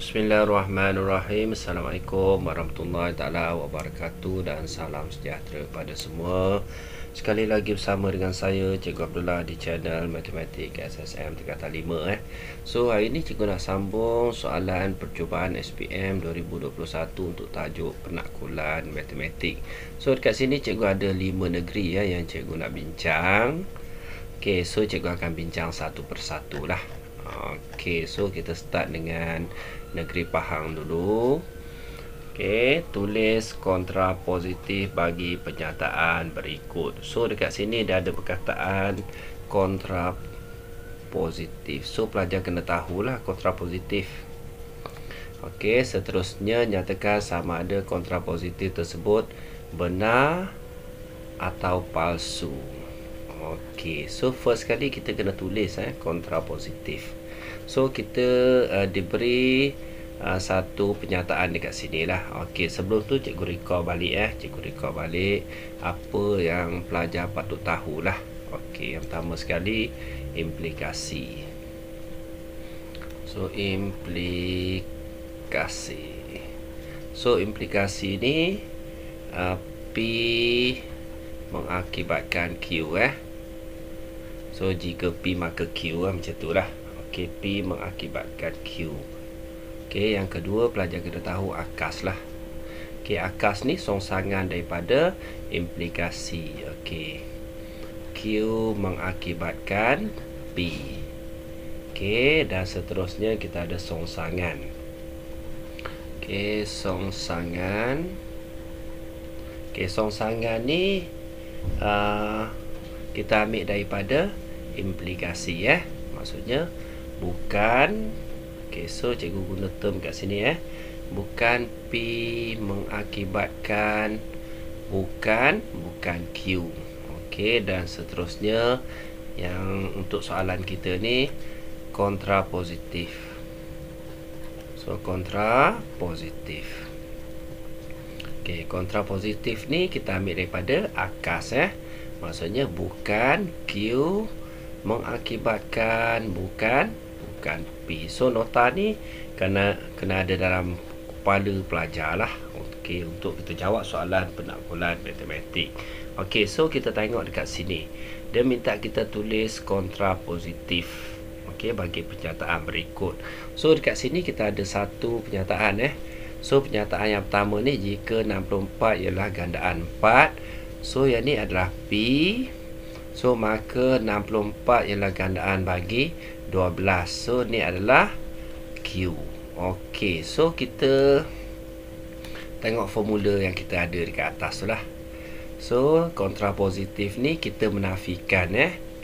Bismillahirrahmanirrahim. Assalamualaikum warahmatullahi taala wabarakatuh dan salam sejahtera kepada semua. Sekali lagi bersama dengan saya Cikgu Abdullah di channel Matematik SSM tingkatan 5 So hari ini cikgu nak sambung soalan percubaan SPM 2021 untuk tajuk penakkulan matematik. So dekat sini cikgu ada 5 negeri yang cikgu nak bincang. Okey, so cikgu akan bincang satu persatu lah. Okey, so kita start dengan negeri Pahang dulu. Okey, tulis kontra positif bagi pernyataan berikut. So dekat sini dia ada perkataan kontra positif. So pelajar kena tahulah kontra positif. Okey, seterusnya nyatakan sama ada kontra positif tersebut benar atau palsu. Okey, so first kali kita kena tulis kontra positif. So kita diberi satu pernyataan dekat sini lah. Okey, sebelum tu cikgu recall balik cikgu recall balik apa yang pelajar patut tahulah. Okey, yang pertama sekali implikasi. So implikasi. So implikasi ni P mengakibatkan Q So jika P maka Q macam tu lah. Okey, P mengakibatkan Q. Okey, yang kedua pelajar kena tahu akas lah. Okey, akas ni songsangan daripada implikasi. Okey, Q mengakibatkan P. Okey, dan seterusnya kita ada songsangan. Okey, songsangan. Okey, songsangan ni kita ambil daripada implikasi maksudnya bukan. Okey, so cikgu guna term kat sini bukan P mengakibatkan bukan Q. Okey, dan seterusnya yang untuk soalan kita ni kontra positif. So kontra positif. Okey, kontra positif ni kita ambil daripada akas maksudnya bukan Q mengakibatkan bukan P. So nota ni kena ada dalam kepala pelajar lah. Okey, untuk kita jawab soalan penakkulan matematik. Okey, so kita tengok dekat sini. Dia minta kita tulis kontra positif. Okey, bagi pernyataan berikut. So dekat sini kita ada satu pernyataan So pernyataan yang pertama ni, jika 64 ialah gandaan 4. So yang ni adalah P. So maka 64 ialah gandaan bagi 12. So ni adalah Q. Okey, so kita tengok formula yang kita ada dekat atas tu lah. So kontra positif ni kita menafikan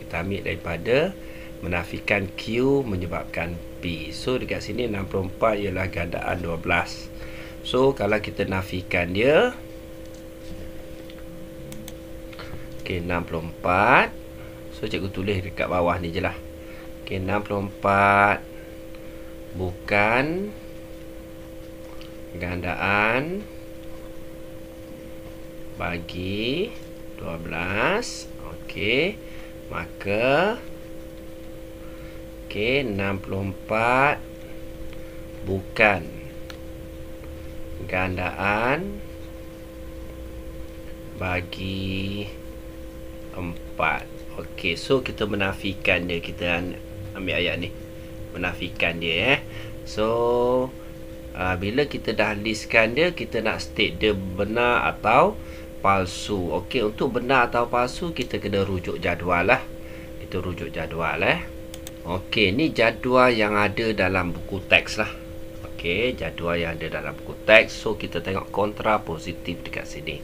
kita ambil daripada menafikan Q menyebabkan P. So dekat sini 64 ialah gandaan 12. So kalau kita nafikan dia, okey, 64. So cikgu tulis dekat bawah ni je lah. Okey, 64 bukan gandaan bagi 12. Okey, maka 64 bukan gandaan bagi 4. Okey, so kita menafikan dia. Kita ambil ayat ni, menafikan dia So bila kita dah listkan dia, kita nak state dia benar atau palsu. Okey, untuk benar atau palsu kita kena rujuk jadual lah. Itu rujuk jadual Okey, ni jadual yang ada dalam buku teks lah. Okey, jadual yang ada dalam buku teks. So kita tengok kontra positif dekat sini.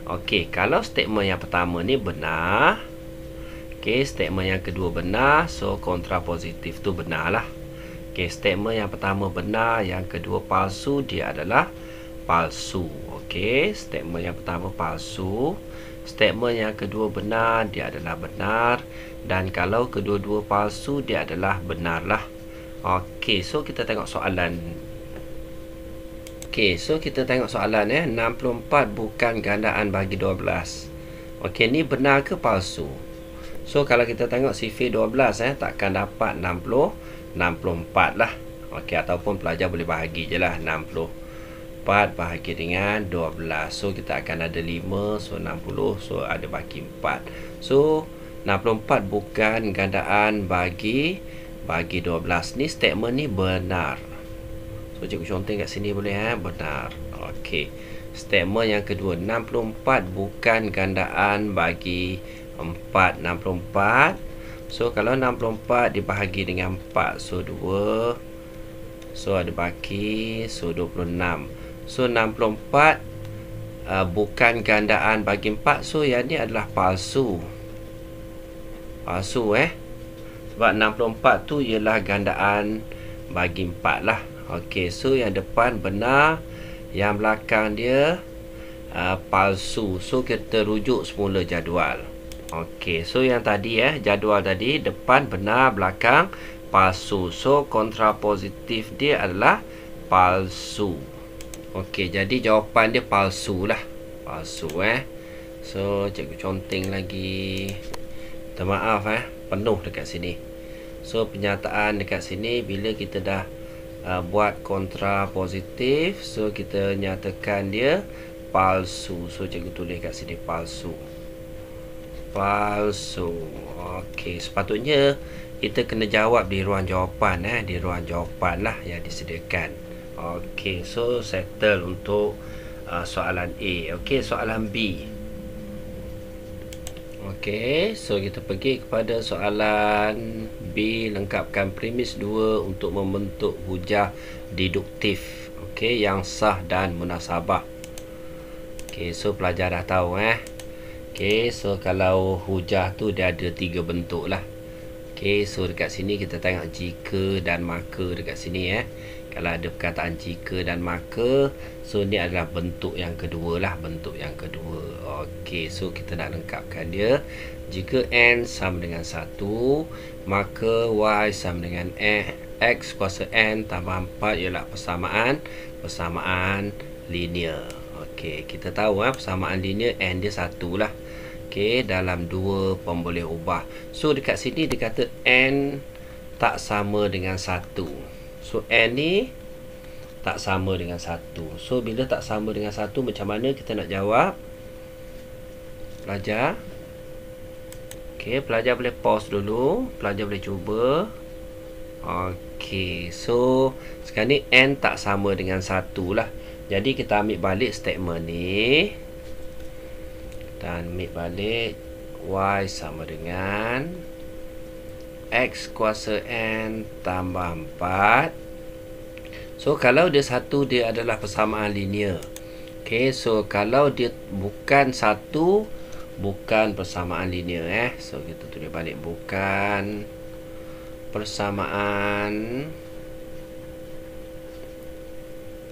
Okey, kalau statement yang pertama ni benar, okey, statement yang kedua benar, so kontra positif tu benar lah. Okey, statement yang pertama benar, yang kedua palsu, dia adalah palsu. Okey, statement yang pertama palsu, statement yang kedua benar, dia adalah benar, dan kalau kedua-dua palsu, dia adalah benar lah. Okey, so kita tengok soalan. Okey, so kita tengok soalan 64 bukan gandaan bagi 12. Okey, ni benar ke palsu? So kalau kita tengok sifir 12 takkan dapat 64 lah. Okey, ataupun pelajar boleh bahagi je lah 64 bahagi dengan 12. So kita akan ada 5, so 60, so ada baki 4. So 64 bukan gandaan bagi 12. Ni statement ni benar. So cikgu contoh kat sini boleh benar. Okey. Statement yang kedua, 64 bukan gandaan bagi 4. 64. So kalau 64 dibahagi dengan 4, so 2. So ada baki, so 26. So 64 bukan gandaan bagi 4. So yang ni adalah palsu. Palsu sebab 64 tu ialah gandaan bagi 4 lah. Okey, so yang depan benar, yang belakang dia palsu. So kita rujuk semula jadual. Okey, so yang tadi jadual tadi depan benar, belakang palsu. So kontrapositif dia adalah palsu. Okey, jadi jawapan dia palsu lah. Palsu So cikgu conteng lagi. Minta maaf penuh dekat sini. So penyataan dekat sini bila kita dah buat kontrapositif, so kita nyatakan dia palsu. So cikgu tulis kat sini palsu. Palsu. Okey, sepatutnya kita kena jawab di ruang jawapan di ruang jawapan lah yang disediakan. Okey, so settle untuk soalan A. Okey, soalan B. Okey, so kita pergi kepada soalan B. Lengkapkan premis 2 untuk membentuk hujah deduktif yang sah dan munasabah. Okey, so pelajar dah tahu Okey, so kalau hujah tu dia ada 3 bentuk lah. Okey, so dekat sini kita tengok jika dan maka dekat sini Kalau ada perkataan jika dan maka, so ni adalah bentuk yang kedua lah, bentuk yang kedua. Okey, so kita nak lengkapkan dia. Jika n sama dengan 1, maka y sama dengan x kuasa n tambah 4 ialah persamaan linear. Okey, kita tahu persamaan linear n dia 1 lah. Okey, dalam 2 pemboleh ubah. So dekat sini dia kata n tak sama dengan 1. So n ni tak sama dengan 1. So bila tak sama dengan 1, macam mana kita nak jawab? Pelajar. Okey, pelajar boleh pause dulu. Pelajar boleh cuba. Okey, so sekarang ni n tak sama dengan 1 lah. Jadi kita ambil balik statement ni. Dan ambil balik y sama dengan x kuasa n tambah 4. So kalau dia 1, dia adalah persamaan linear. Okey, so kalau dia bukan 1, bukan persamaan linear So kita tulis balik bukan persamaan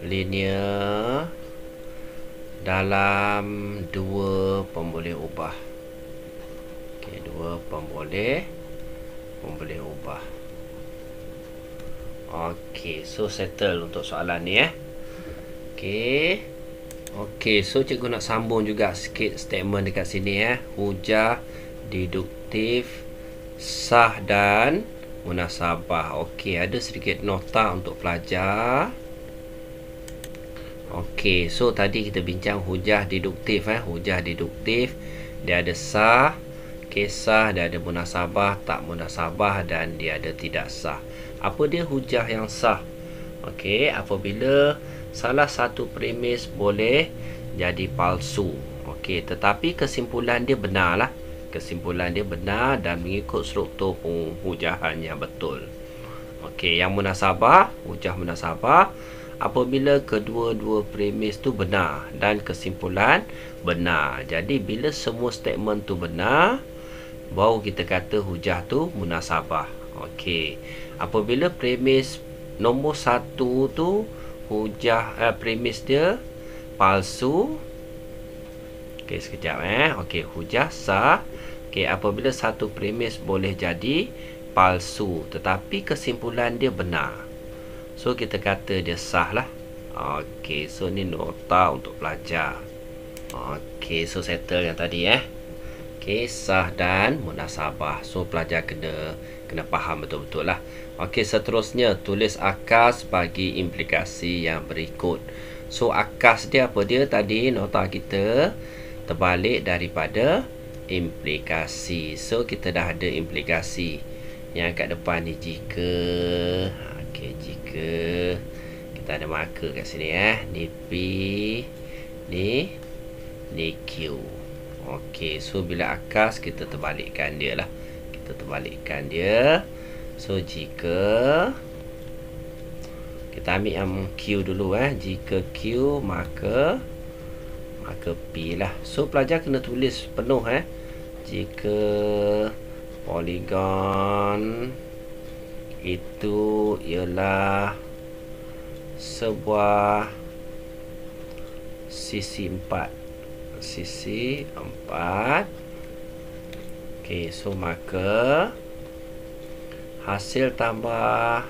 linear dalam 2 pemboleh ubah. Okey, 2 pemboleh ubah. Okey, so settle untuk soalan ni Okey, so cikgu nak sambung juga sikit statement dekat sini hujah deduktif sah dan munasabah. Okey, ada sedikit nota untuk pelajar. Okey, so tadi kita bincang hujah deduktif hujah deduktif dia ada sah, sah, dia ada munasabah, tak munasabah, dan dia ada tidak sah. Apa dia hujah yang sah? Okey, apabila salah satu premis boleh jadi palsu. Okey, tetapi kesimpulan dia benar lah. Kesimpulan dia benar dan mengikut struktur penghujahan yang betul. Okey, yang munasabah, hujah munasabah apabila kedua-dua premis tu benar dan kesimpulan benar. Jadi bila semua statement tu benar, baru kita kata hujah tu munasabah. Okey, apabila premis nombor 1 tu hujah premis dia palsu. Okey, sekejap Okey, hujah sah. Okey, apabila satu premis boleh jadi palsu tetapi kesimpulan dia benar, so kita kata dia sah lah. Okey, so ni nota untuk pelajar. Okey, so settle yang tadi Okey, sah dan munasabah. So pelajar kena faham betul-betul lah. Okey, seterusnya tulis akas bagi implikasi yang berikut. So akas dia apa dia tadi? Nota kita terbalik daripada implikasi. So kita dah ada implikasi. Yang kat depan ni jika. Okey, jika kita ada marker kat sini ni P, ni Q. Okey, so bila akas kita terbalikkan dia lah. Kita terbalikkan dia. So jika kita ambil yang Q dulu jika Q maka P lah. So pelajar kena tulis penuh jika poligon itu ialah sebuah sisi 4. Okey, so maka hasil tambah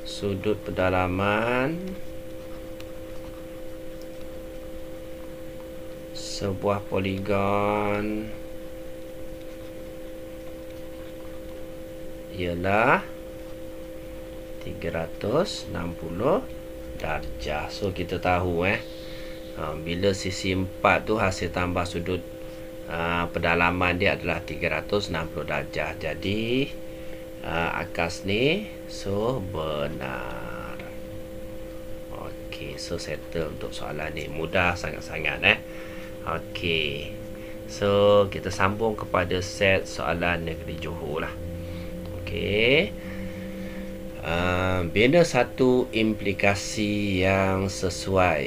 sudut pedalaman sebuah poligon ialah 360 darjah. So kita tahu bila sisi 4 tu hasil tambah sudut pedalaman dia adalah 360 darjah. Jadi akas ni so benar. Okey, so settle untuk soalan ni. Mudah sangat-sangat Okey. So kita sambung kepada set soalan negeri Johor lah. Okey. Bina satu implikasi yang sesuai.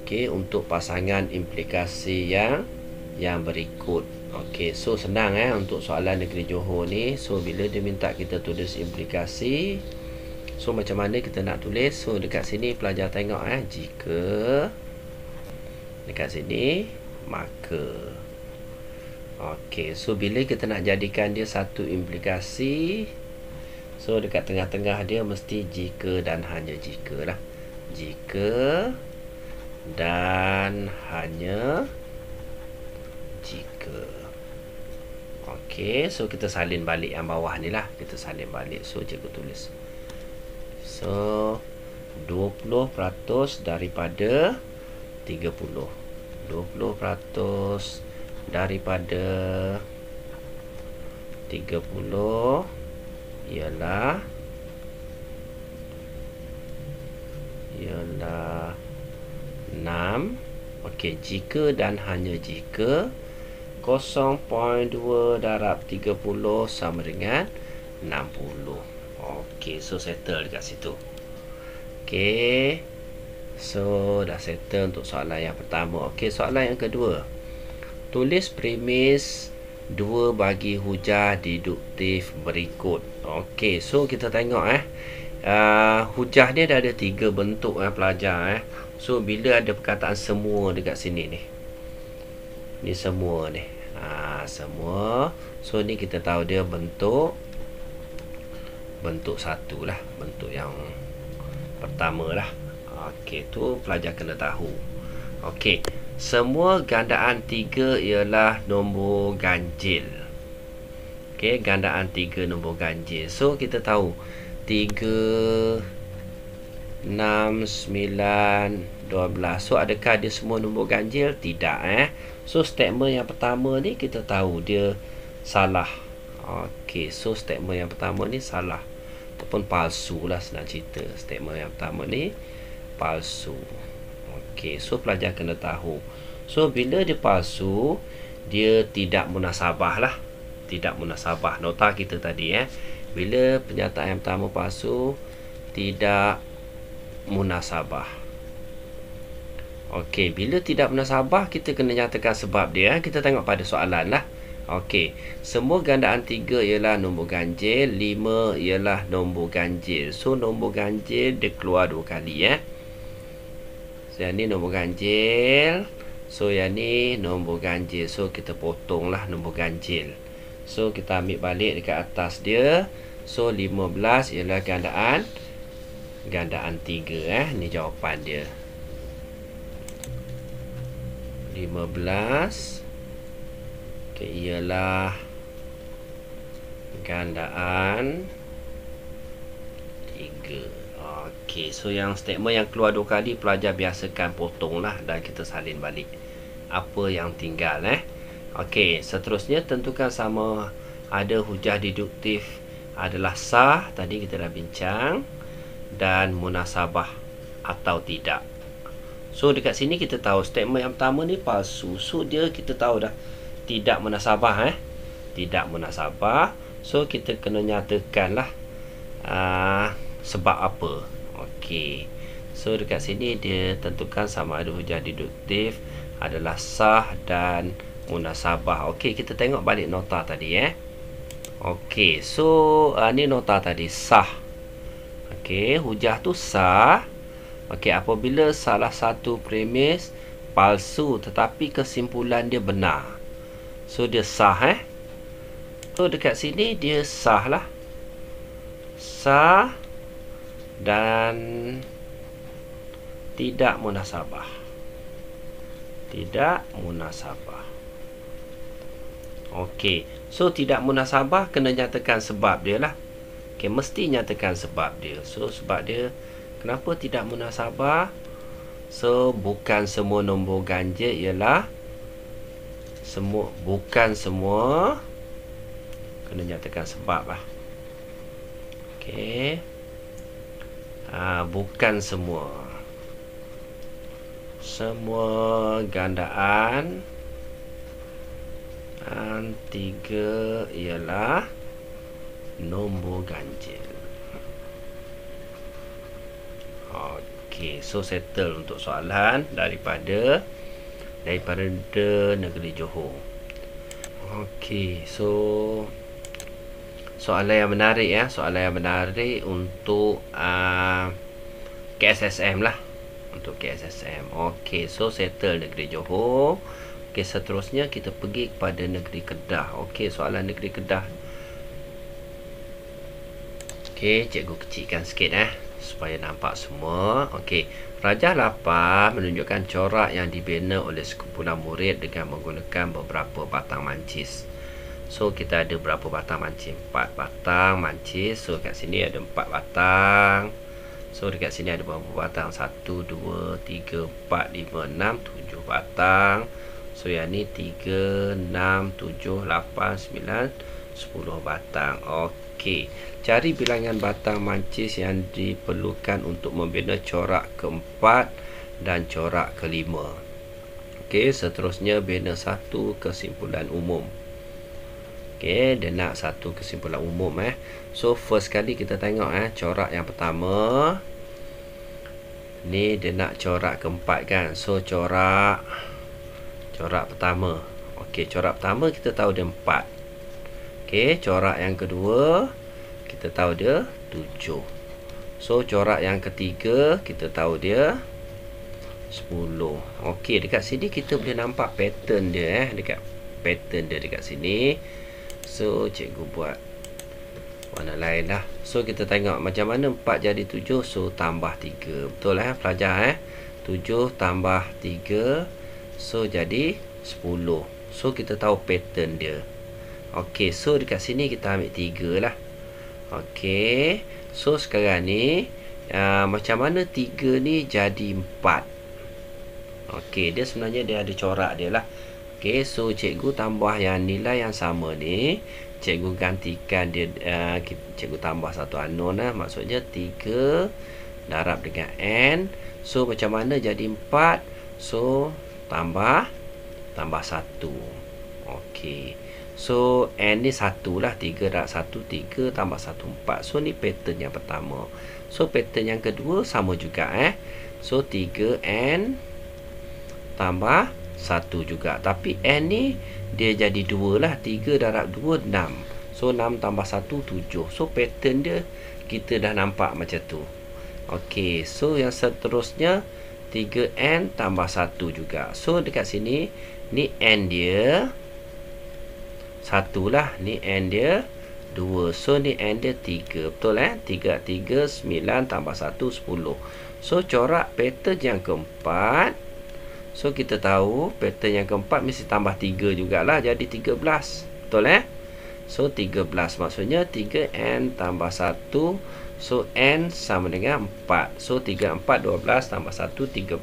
Okey, untuk pasangan implikasi yang berikut. Okey, so senang untuk soalan negeri Johor ni. So bila dia minta kita tulis implikasi, so macam mana kita nak tulis? So dekat sini pelajar tengok jika dekat sini maka. Okey, so bila kita nak jadikan dia satu implikasi, so dekat tengah-tengah dia mesti jika dan hanya jika lah. Jika dan hanya jika. Okey, so kita salin balik yang bawah ni lah. Kita salin balik. So cikgu tulis. So 20% daripada 30. 20% daripada 30 ialah 6. Okey, jika dan hanya jika 0.2 darab 30 sama dengan 60. Okey, so settle dekat situ. Okey, so dah settle untuk soalan yang pertama. Okey, soalan yang kedua. Tulis premis 2 bagi hujah deduktif berikut. Okey, so kita tengok hujah dia dah ada 3 bentuk pelajar So bila ada perkataan semua dekat sini ni. Ni semua ni. Semua. So ni kita tahu dia bentuk satu lah, bentuk yang pertama lah. Okey, tu pelajar kena tahu. Okey, semua gandaan 3 ialah nombor ganjil. Okey, gandaan 3 nombor ganjil. So kita tahu 3, 6, 9, 12. So adakah dia semua nombor ganjil? Tidak So statement yang pertama ni kita tahu dia salah. Okey, so statement yang pertama ni salah ataupun palsu lah, senang cerita. Statement yang pertama ni palsu. Okey, so pelajar kena tahu. So bila dia palsu, dia tidak munasabah lah. Tidak munasabah. Nota kita tadi bila pernyataan yang pertama palsu, tidak munasabah. Okey, bila tidak munasabah, kita kena nyatakan sebab dia. Kita tengok pada soalan lah. Okey, semua gandaan 3 ialah nombor ganjil, 5 ialah nombor ganjil. So nombor ganjil dia keluar 2 kali So yang ni nombor ganjil. So yang ni nombor ganjil. So kita potong lah nombor ganjil. So kita ambil balik dekat atas dia. So 15 ialah gandaan 3 ni jawapan dia. 15 ialah gandaan 3. Okey, so yang statement yang keluar 2 kali, pelajar biasakan potonglah dan kita salin balik apa yang tinggal. Okey, seterusnya tentukan sama ada hujah deduktif adalah sah, tadi kita dah bincang, dan munasabah atau tidak. So dekat sini kita tahu statement yang pertama ni palsu. So dia kita tahu dah tidak munasabah. Tidak munasabah. So kita kena nyatakanlah sebab apa. Okey. So dekat sini dia tentukan sama ada hujah deduktif adalah sah dan munasabah. Okey, kita tengok balik nota tadi. Okey, so ni nota tadi sah. Okey, hujah tu sah. Okey, apabila salah satu premis palsu tetapi kesimpulan dia benar. So dia sah. So dekat sini dia sah lah. Sah dan tidak munasabah. Tidak munasabah. Okey, so tidak munasabah kena nyatakan sebab dia lah. Okey, mesti nyatakan sebab dia. So sebab dia kenapa tidak munasabah? So bukan semua nombor ganjil ialah bukan semua, kena nyatakan sebab lah. Okey. Bukan semua gandaan 3 ialah nombor ganjil. Okey, so settle untuk soalan daripada negeri Johor. Okey, so soalan yang menarik soalan yang menarik untuk KSSM lah. Untuk KSSM. Okey, so settle negeri Johor. Okey, seterusnya kita pergi kepada negeri Kedah. Okey, soalan negeri Kedah. Okey, cikgu kecilkan sikit supaya nampak semua. Okey, Rajah 8 menunjukkan corak yang dibina oleh sekumpulan murid dengan menggunakan beberapa batang mancis. So kita ada berapa batang mancis? 4 batang mancis. So kat sini ada 4 batang. So dekat sini ada berapa batang? 1, 2, 3, 4, 5, 6, 7 batang. So yang ni 3, 6, 7, 8, 9, 10 batang. Okey, cari bilangan batang mancis yang diperlukan untuk membina corak keempat dan corak kelima. Okey, seterusnya bina satu kesimpulan umum. Okey, dia nak satu kesimpulan umum. So first kali kita tengok corak yang pertama. Ni dia nak corak keempat kan. So corak pertama. Okey, corak pertama kita tahu dia 4. Okey, corak yang kedua kita tahu dia 7. So corak yang ketiga kita tahu dia 10. Okey, dekat sini kita boleh nampak pattern dia dekat sini. So cikgu buat warna lain lah. So kita tengok macam mana 4 jadi 7. So tambah 3. Betul pelajar 7 tambah 3. So jadi 10. So kita tahu pattern dia. Okey, so dekat sini kita ambil 3 lah. Okey, so sekarang ni macam mana 3 ni jadi 4. Okey, dia sebenarnya dia ada corak dia lah. Okey, so cikgu tambah yang nilai yang sama ni, cikgu gantikan dia, cikgu tambah satu unknown maksudnya 3 darab dengan n. So macam mana jadi 4? So tambah 1. Okey, so n ni 1 lah. 3 darab 1 3 tambah 1 4. So ni pattern yang pertama. So pattern yang kedua sama juga So 3n tambah 1 juga. Tapi n ni dia jadi 2 lah. 3 darab 2 6. So 6 tambah 1 7. So pattern dia kita dah nampak macam tu. Okey, so yang seterusnya 3n tambah 1 juga. So dekat sini ni n dia 1 lah. Ni n dia 2. So ni n dia 3. Betul 3 3 9 tambah 1 10. So corak pattern yang keempat. So kita tahu pattern yang keempat mesti tambah 3 jugalah, jadi 13. Betul So 13 maksudnya 3n tambah 1. So n sama dengan 4. So 3 4 12 tambah 1 13.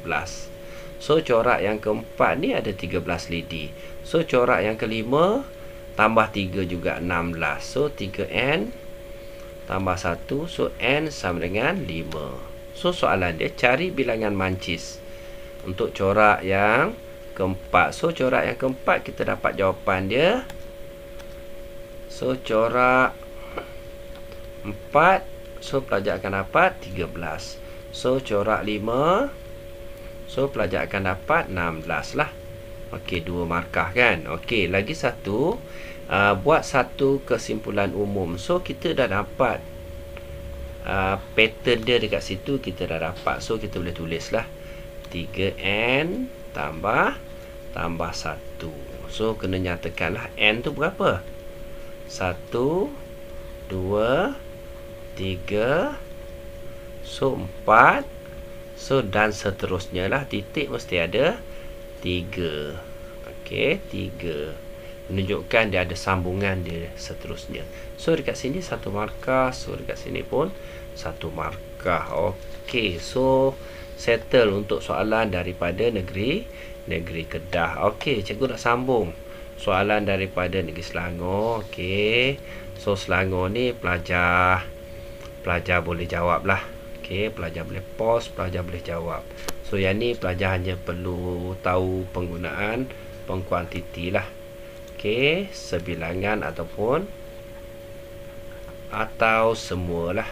So corak yang keempat ni ada 13 lidi. So corak yang kelima tambah 3 juga 16. So 3n tambah 1. So n sama dengan 5. So soalan dia cari bilangan mancis untuk corak yang keempat. So corak yang keempat kita dapat jawapan dia. So corak 4. So pelajar akan dapat 13. So corak 5. So pelajar akan dapat 16 lah. Okey, 2 markah kan. Okey, lagi satu. Buat satu kesimpulan umum. So kita dah dapat pattern dia dekat situ, kita dah dapat. So kita boleh tulis lah 3n tambah 1. So kena nyatakan lah n tu berapa. 1, 2, 3. So 4. So dan seterusnya lah. Titik mesti ada 3. Okey, 3 menunjukkan dia ada sambungan dia seterusnya. So dekat sini 1 markah. So dekat sini pun 1 markah. Okey, so settle untuk soalan daripada negeri Kedah. Okey, cikgu nak sambung soalan daripada negeri Selangor. Okey, so Selangor ni pelajar boleh jawab lah. Okey, pelajar boleh pause, pelajar boleh jawab. So yang ni pelajar hanya perlu tahu penggunaan pengkuantiti lah. Okey, sebilangan ataupun atau semualah.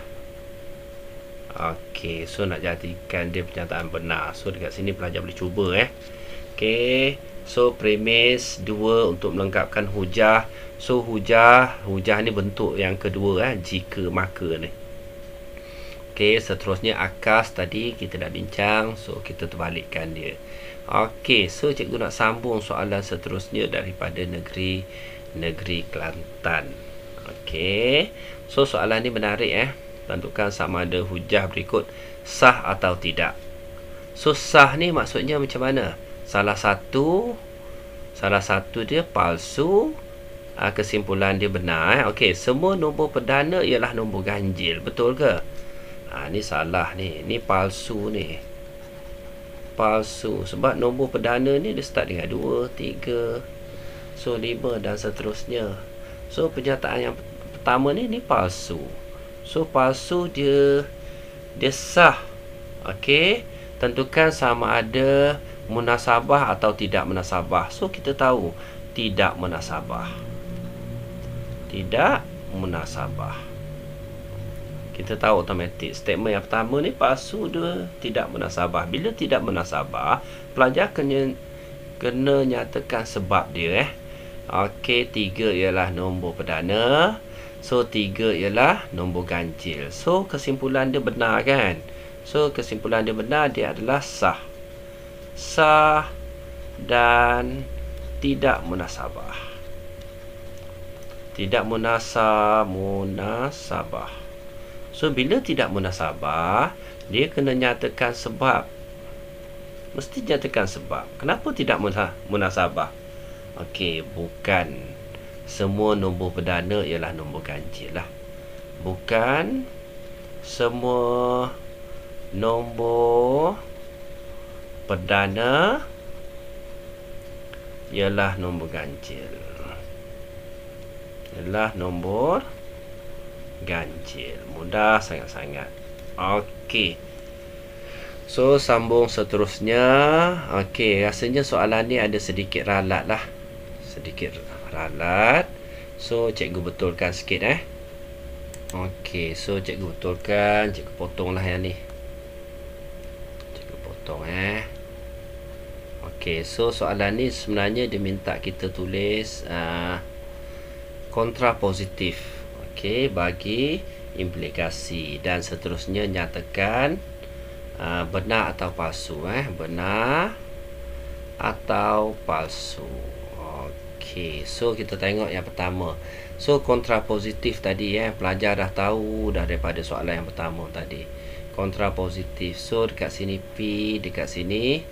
Okey, so nak jadikan dia pernyataan benar. So dekat sini pelajar boleh cuba Okey, so premis 2 untuk melengkapkan hujah. So hujah ni bentuk yang kedua jika maka ni. Okey, seterusnya akas tadi kita dah bincang. So kita terbalikkan dia. Okey, so cikgu nak sambung soalan seterusnya daripada negeri Kelantan. Okey, so soalan ni menarik Tentukan sama ada hujah berikut sah atau tidak. So sah ni maksudnya macam mana? Salah satu dia palsu, kesimpulan dia benar Okey, semua nombor perdana ialah nombor ganjil. Betul ke? Ni salah ni. Ni palsu ni. Palsu sebab nombor perdana ni dia start dengan 2, 3, so 5 dan seterusnya. So pernyataan yang pertama ni palsu. So palsu dia sah. Okey, tentukan sama ada munasabah atau tidak munasabah. So kita tahu tidak munasabah. Tidak munasabah. Kita tahu automatik statement yang pertama ni palsu, dia tidak munasabah. Bila tidak munasabah, pelajar kena nyatakan sebab dia Okey, 3 ialah nombor perdana. So 3 ialah nombor ganjil. So kesimpulan dia benar kan? So kesimpulan dia benar, dia adalah sah. Sah dan tidak munasabah. Tidak munasabah. So bila tidak munasabah, dia kena nyatakan sebab. Mesti nyatakan sebab. Kenapa tidak munasabah? Okey, bukan semua nombor perdana ialah nombor ganjil lah. Bukan semua nombor perdana ialah nombor ganjil. Ialah nombor ganjil. Mudah sangat-sangat. Okey. So sambung seterusnya. Okey, rasanya soalan ni ada sedikit ralat lah. Sedikit ralat. So cikgu betulkan sikit Okey, so cikgu betulkan. Cikgu potonglah yang ni. Cikgu potong Okey, so soalan ni sebenarnya dia minta kita tulis kontrapositif. Okey, bagi implikasi dan seterusnya nyatakan benar atau palsu benar atau palsu. Okey, so kita tengok yang pertama. So kontrapositif tadi pelajar dah tahu dah daripada soalan yang pertama tadi. Kontrapositif. So dekat sini P, dekat sini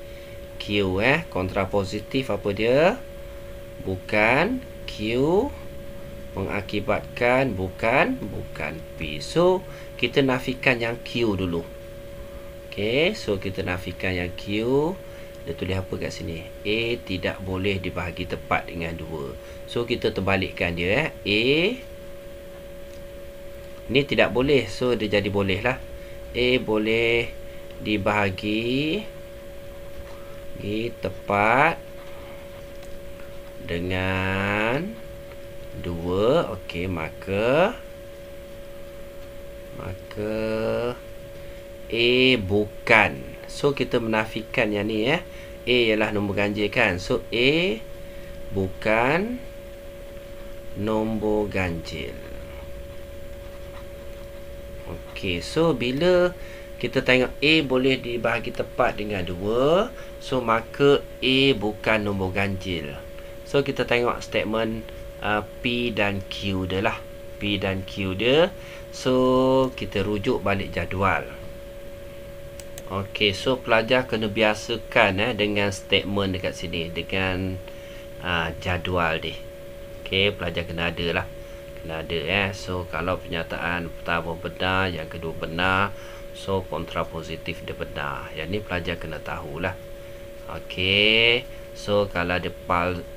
Q Kontrapositif apa dia? Bukan Q mengakibatkan bukan P. So kita nafikan yang Q dulu. Okey, so kita nafikan yang Q. Dia tulis apa kat sini? A tidak boleh dibahagi tepat dengan 2. So kita terbalikkan dia. A ni tidak boleh, so dia jadi boleh lah. A boleh dibahagi tepat dengan 2. Okey, maka A bukan. So kita menafikan yang ni A ialah nombor ganjil kan. So A bukan nombor ganjil. Okey, so bila kita tengok A boleh dibahagi tepat dengan 2, so maka A bukan nombor ganjil. So kita tengok statement P dan Q dia lah. P dan Q dia. So kita rujuk balik jadual. Okey, so pelajar kena biasakan dengan statement dekat sini, dengan jadual dia. Okey, pelajar kena ada lah. Kena ada So kalau pernyataan pertama benar, yang kedua benar, so kontrapositif dia benar. Yang ni pelajar kena tahulah. Okey, so kalau ada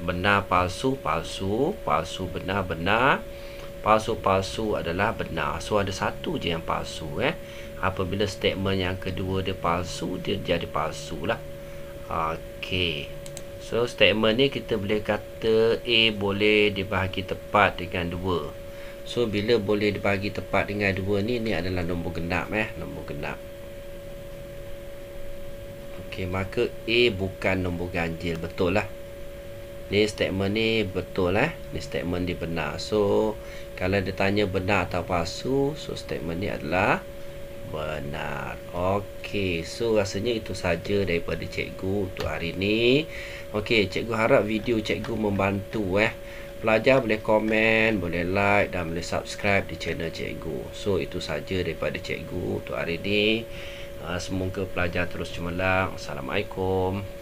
benar palsu, palsu, palsu benar, benar, palsu palsu adalah benar. So ada satu je yang palsu Apabila statement yang kedua dia palsu, dia jadi palsu lah. Okey, so statement ni kita boleh kata A boleh dibahagi tepat dengan 2. So bila boleh dibahagi tepat dengan 2 ni adalah nombor genap nombor genap. Okey, maka A bukan nombor ganjil. Betul lah. Ni statement ni betul Ni statement dia benar. So kalau dia tanya benar atau palsu, so statement ni adalah benar. Okey, so rasanya itu saja daripada cikgu untuk hari ni. Okey, cikgu harap video cikgu membantu Pelajar boleh komen, boleh like dan boleh subscribe di channel cikgu. So itu saja daripada cikgu untuk hari ni. Semoga pelajar terus cemerlang. Assalamualaikum.